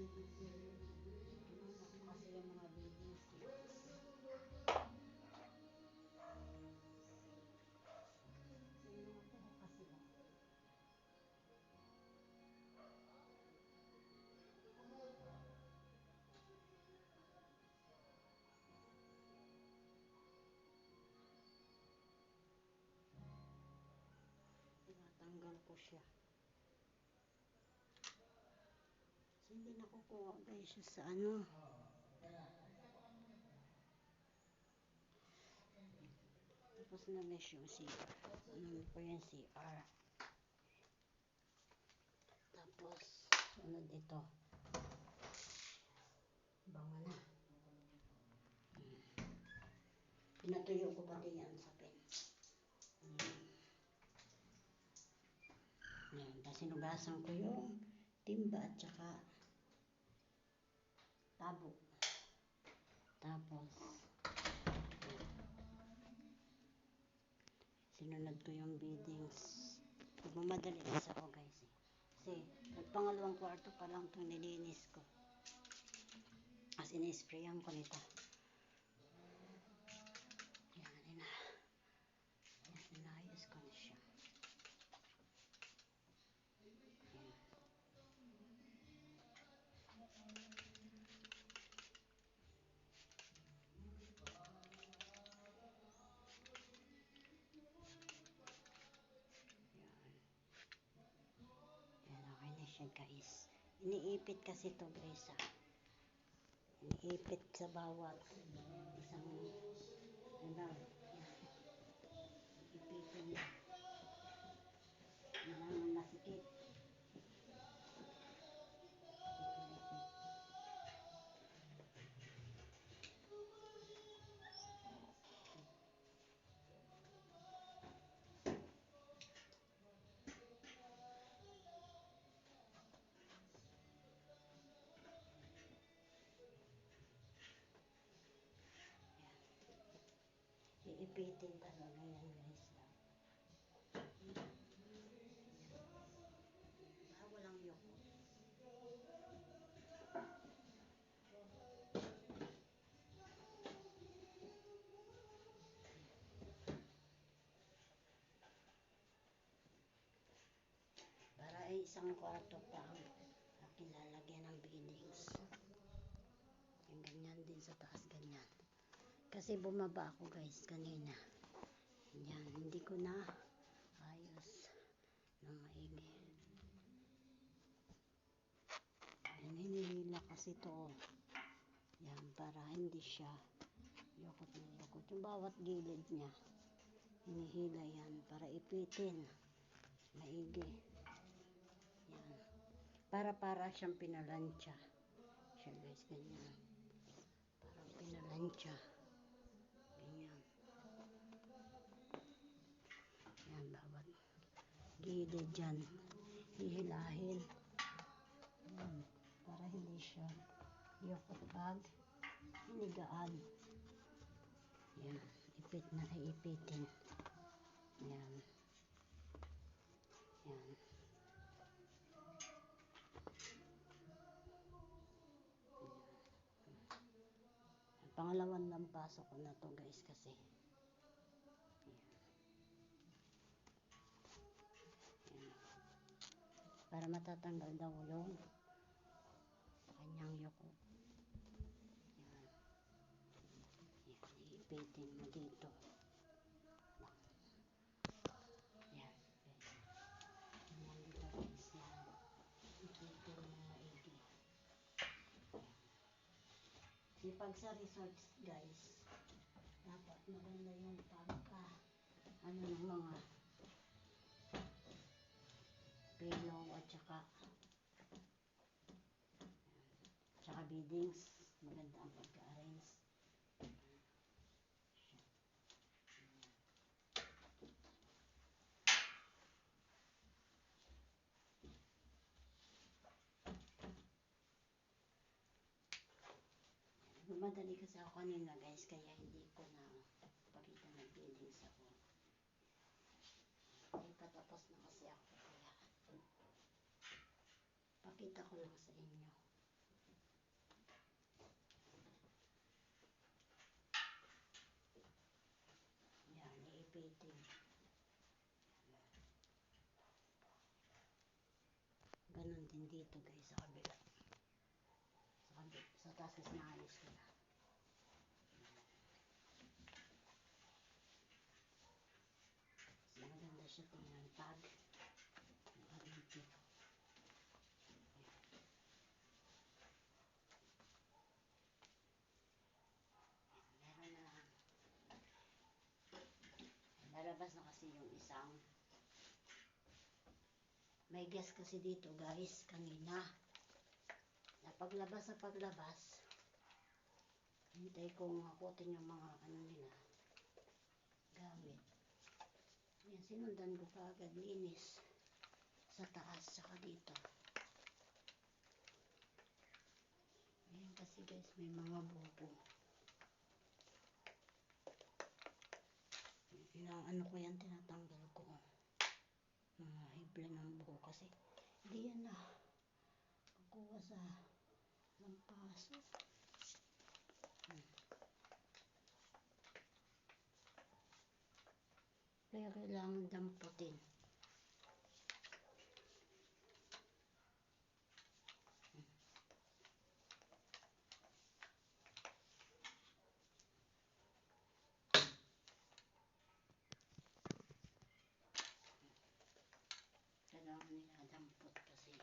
Kinuha ko kasi yung mga baby sticks. Yung mga buho kasi tinatanggal ko siya. So, hindi nakukuha guys siya sa ano. Tapos na-mesh yung CR. Ano po yung CR. Tapos, sunod ito. Bango na. Pinatuyo ko pati yan sa pen. Yan. Tapos sinugasan ko yung timba at saka tabo. Tapos, sinunod ko yung beadings. Magmamadali kasi ako guys. Kasi, nagpangalawang kwarto pa lang itong nilinis ko. As in-sprayan ko nito. Yan, inayos ko na siya. Yan, okay na siya guys. Iniipit kasi to guys Iniipit sa bawat isang ano. Ipitin niya. Yan ang masikip. Iipitin talaga yan guys. Para walang yoko. Para ay isang kwarto pa ang aking lalagyan ng beadings. Yung ganyan din sa taas, ganyan. Kasi bumaba ako guys kanina. Yan, hindi ko na ayos ng maigi. Yan, hinihila kasi to. Yan, para hindi siya yokot na yokot. Yung bawat gilid niya, hinihila yan para ipitin. Maigi. Yan. Para siyang pinalansya. Siya guys, ganyan. Parang pinalansya. Ganyan. Yan, bawat gilid dyan. Hihilahin. Yan. Para hindi siya yokot pag hinigaan. Yan. Ipit na ay ipitin. Yan. Yan. Pangalawang lampasok ko na to guys kasi. Yan. Yan. Para matatanggal daw yung kanyang yoko. Yan. Yan. Iipitin mo dito. Yan. Yan dito guys. Yan. Iipitin mo maigi. Pag sa resort guys, dapat maganda yung pagka ano ng mga pillow at saka beadings. Maganda ang pagka-arrange. Madali kasi ako kanina guys, kaya hindi ko na pakita na beadings ako. Hindi pa tapos na kasi ako, kaya pakita ko lang sa inyo. fitting. Ganon din dito guys sa kabila. Sa taas is naayos ko na. Maganda siya tingnan pag naka-intip. Meron na. Lalabas na kasi yung isang. May guest kasi dito guys kanina. Paglabas, hintay kong hakutin yung mga ano nila, gamit. Yan, sinundan ko pa agad, linis. Sa taas, saka dito. Ayan kasi guys, may mga bubo. Ano ko yan, tinatanggal ko. Mga hibla ng buho kasi. Hindi yan na. Kukuha sa lampaso. Kaya kailangan damputin. Kailangan nila dampot kasi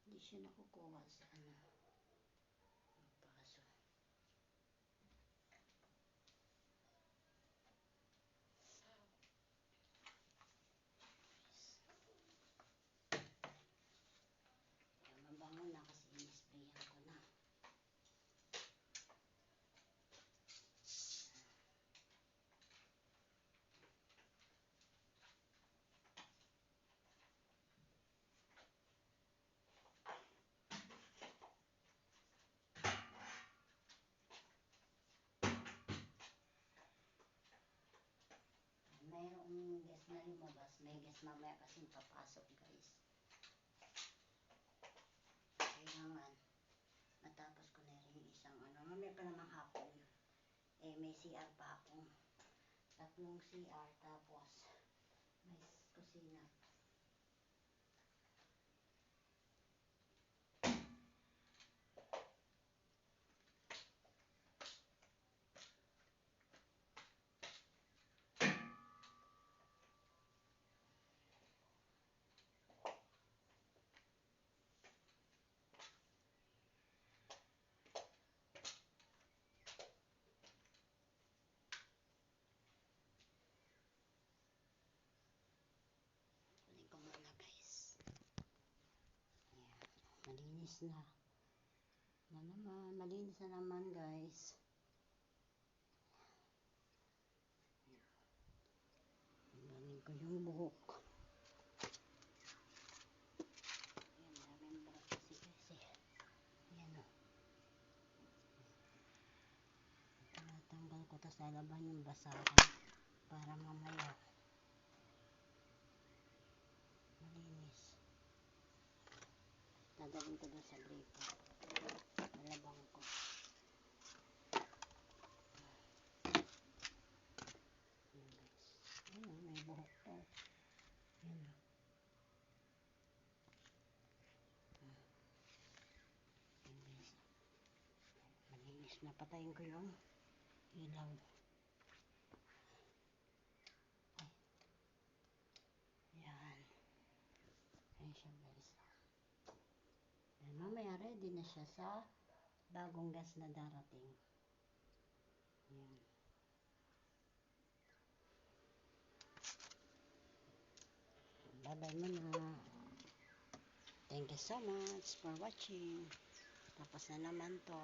hindi siya nakukuha sa ano, lampaso. Mabango na kasi in-sprayan ko na. Mayroong guest na lumabas, may guest mamaya kasing papasok guys. Kailangan matapos ko na rin yung isang ano, mamaya pa namang hapon. May CR pa akong 3 CR, tapos may kusina. Kunin ko muna guys. Ayan, malinis na. Malinis na naman guys. Galing ko yung buhok. Ayan, daming buhok kasi guys. Ayan o. Tinatanggal ko, tapos lalaban yung basahan para mamaya malinis. Dadalhin ko doon sa gripo. Lalabang ko. Ayan guys. Ayan, may buhok to. Ayan o. Ayan guys. Malinis na. Patayin ko yung ilaw. Ayan. Ayan siya guys. Ayan, mamaya ready na siya sa bagong gas na darating. Ayan. Bye-bye muna. Thank you so much for watching. Tapos na naman to.